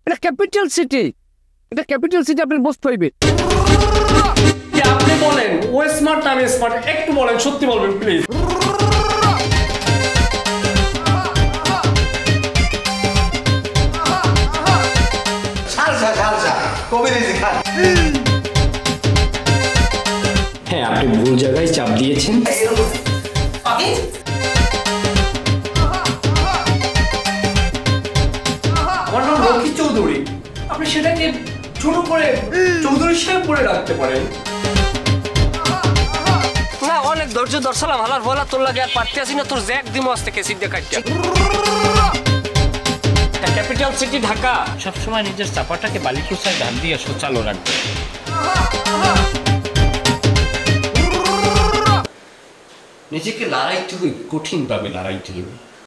এটা capital city, এটা capital city, আপনার বসতে হইবে। আপনি বলেন ও স্মার্ট আমি স্মার্ট, একটু বলেন, সত্যি বলবেন প্লিজ। হ্যাঁ, আপনি ভুল জায়গায় চাপ দিয়েছেন। আমার নাম রকি চৌধুরী, আপনি সেটাকে ছোট করে চৌধুরী সাহেব করে রাখতে পারেন। না, অনেক ধৈর্য ধরছিলাম, হালার ভোলা তোর লাগে আর পারতে আসি না, তোর জ্যাক দিমো আজ থেকে সিদ্ধে কাটিয়া। ক্যাপিটাল সিটি ঢাকা সবসময় নিজের চাপাটাকে বালিকুচায় ধান দিয়ে সোচালো রাখবে। নিজেকে লড়াইতে হইবে, কঠিন ভাবে লড়াইতে হইবে।